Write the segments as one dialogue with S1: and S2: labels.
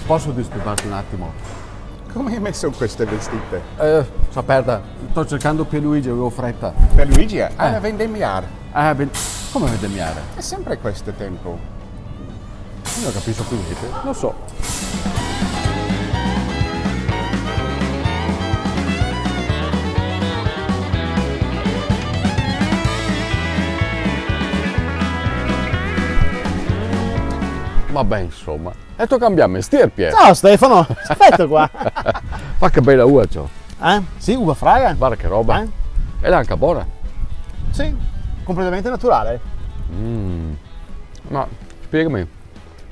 S1: Posso disturbarti un attimo?
S2: Come hai messo queste vestite?
S1: Aspetta, sto cercando Pierluigi, avevo fretta.
S2: Per Luigi è a vendemmiare.
S1: Come vendemmiare?
S2: È sempre questo tempo.
S1: Io non capisco più niente.
S2: Lo so.
S1: Vabbè, insomma. E tu cambiamo mestiere, Pier.
S3: Ciao Stefano, aspetta qua.
S1: Ma che bella uva c'ho.
S3: Sì, uva fraga?
S1: Guarda che roba. Ed è anche buona.
S3: Sì, completamente naturale.
S1: Ma spiegami,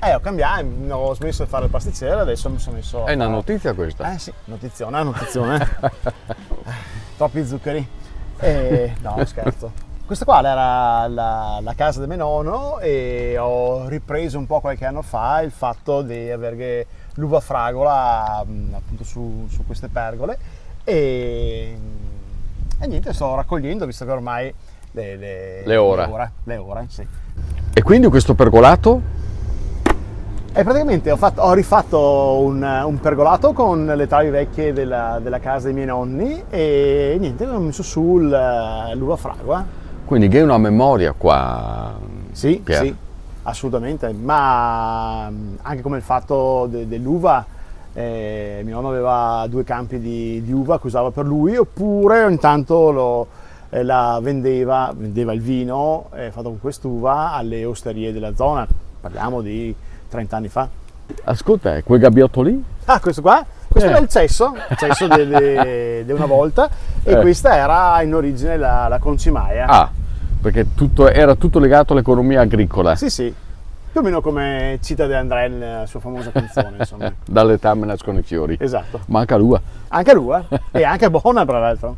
S3: Ho cambiato, ho smesso di fare il pasticcere, adesso mi sono messo...
S1: è una notizia questa?
S3: Sì, notizione. Troppi zuccheri. No, scherzo. Questa qua era la casa del mio nonno e ho ripreso un po' qualche anno fa il fatto di avere l'uva fragola appunto su queste pergole e niente, sto raccogliendo visto che ormai
S1: Le ore,
S3: sì.
S1: E quindi questo pergolato?
S3: E praticamente ho rifatto un pergolato con le travi vecchie della casa dei miei nonni e niente, ho messo su l'uva fragola.
S1: Quindi che è una memoria qua.
S3: Sì,
S1: Pier.
S3: sì, assolutamente, ma anche come il fatto dell'uva, mio nonno aveva 2 campi di uva che usava per lui, oppure ogni tanto la vendeva il vino fatto con quest'uva alle osterie della zona, parliamo di 30 anni fa.
S1: Ascolta, quel gabbiotto lì?
S3: Questo qua? Questo era il cesso di una volta e questa era in origine la concimaia.
S1: Perché era tutto legato all'economia agricola.
S3: Sì, sì, più o meno come Cita De André nella sua famosa canzone, insomma.
S1: Dall'età me nascono i fiori.
S3: Esatto.
S1: Manca l'uva.
S3: Anche l'uva, e anche buona tra l'altro.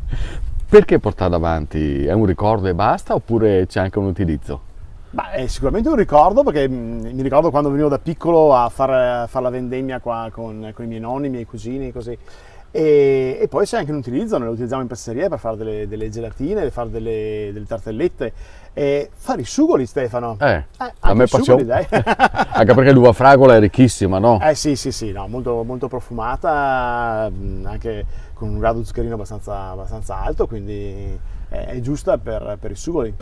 S1: Perché portarla avanti? È un ricordo e basta oppure c'è anche un utilizzo?
S3: È sicuramente un ricordo perché mi ricordo quando venivo da piccolo a far la vendemmia qua con i miei nonni, i miei cugini, così. E poi c'è anche un utilizzo, noi lo utilizziamo in pasticceria per fare delle gelatine, per fare delle tartellette e fare i sugoli, Stefano.
S1: A me
S3: sugoli,
S1: piace.
S3: dai.
S1: Anche perché l'uva fragola è ricchissima, no?
S3: Sì, no, molto, molto profumata, anche con un grado zuccherino abbastanza alto, quindi è giusta per i sugoli.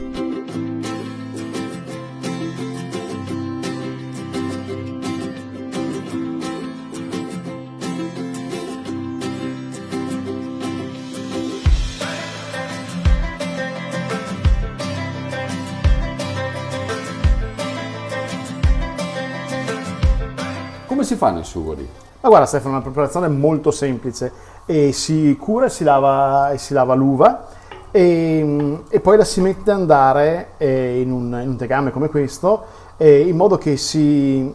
S1: Come si fanno i sugoli?
S3: Ma guarda Stefano, è una preparazione molto semplice e si cura e si lava l'uva e poi la si mette ad andare in un tegame come questo in modo che si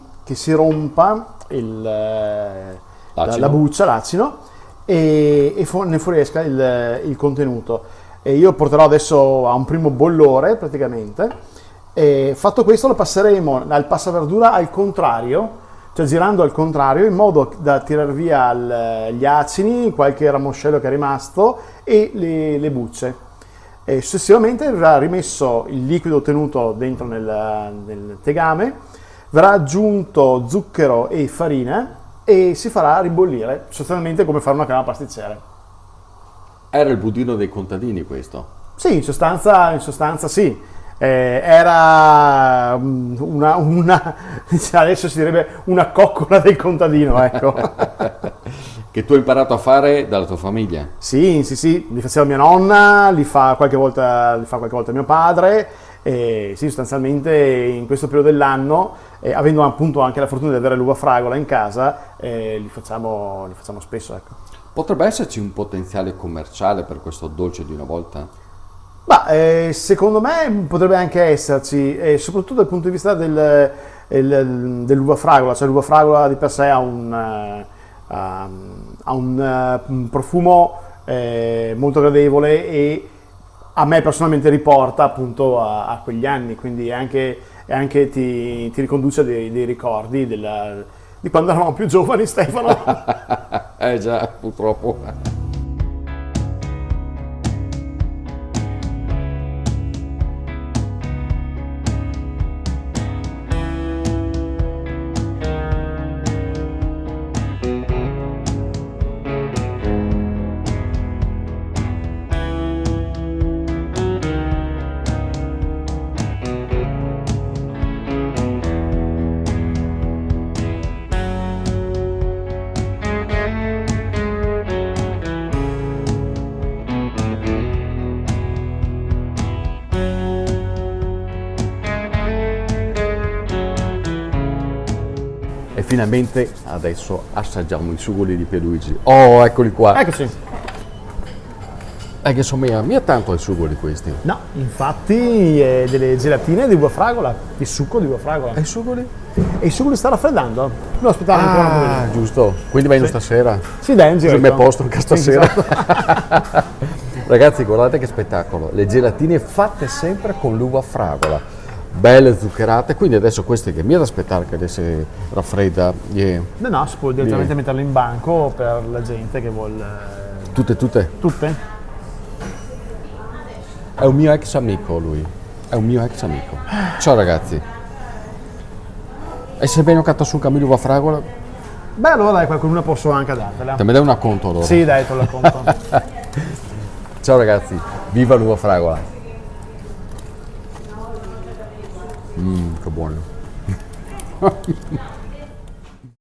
S3: rompa la buccia, l'acino e ne fuoriesca il contenuto. E io porterò adesso a un primo bollore praticamente e fatto questo lo passeremo al passaverdura al contrario, cioè girando al contrario in modo da tirar via gli acini, qualche ramoscello che è rimasto e le bucce. E successivamente verrà rimesso il liquido ottenuto dentro nel tegame, verrà aggiunto zucchero e farina e si farà ribollire, sostanzialmente come fare una crema pasticcere.
S1: Era il budino dei contadini questo?
S3: Sì, in sostanza sì. Era adesso si direbbe una coccola del contadino, ecco.
S1: Che tu hai imparato a fare dalla tua famiglia?
S3: Sì, li faceva mia nonna, li fa qualche volta mio padre, e sì, sostanzialmente in questo periodo dell'anno, avendo appunto anche la fortuna di avere l'uva fragola in casa, li facciamo spesso, ecco.
S1: Potrebbe esserci un potenziale commerciale per questo dolce di una volta?
S3: Secondo me potrebbe anche esserci, soprattutto dal punto di vista dell'uva fragola, cioè l'uva fragola di per sé ha un profumo molto gradevole e a me personalmente riporta appunto a quegli anni, quindi anche ti riconduce dei ricordi di quando eravamo più giovani, Stefano.
S1: Già, purtroppo. finalmente adesso assaggiamo i sugoli di Pierluigi. Oh, eccoli qua.
S3: Eccoci.
S1: È che insomma, mi ha tanto ai sugoli questi.
S3: No, infatti delle gelatine di uva fragola, di succo di uva fragola.
S1: E i sugoli?
S3: E il succo li sta raffreddando. Devo aspettare ancora un po'.
S1: Ah, giusto. Quindi vengo stasera.
S3: Sì, dai, in giro.
S1: Così mi è posto anche stasera.
S3: esatto.
S1: Ragazzi, guardate che spettacolo. Le gelatine fatte sempre con l'uva fragola. Belle zuccherate. Quindi adesso queste che mi è da aspettare che adesso raffredda.
S3: No, si può direttamente metterle in banco per la gente che vuole.
S1: Tutte.
S3: Tutte?
S1: È un mio ex amico lui. È un mio ex amico. Ciao ragazzi. E se vengo a su un cammino di uva fragola,
S3: Beh, allora dai, qualcuna posso anche dartela.
S1: te me dai una conto allora.
S3: Sì, dai, te la conto.
S1: Ciao ragazzi, viva l'uva fragola. Che buono.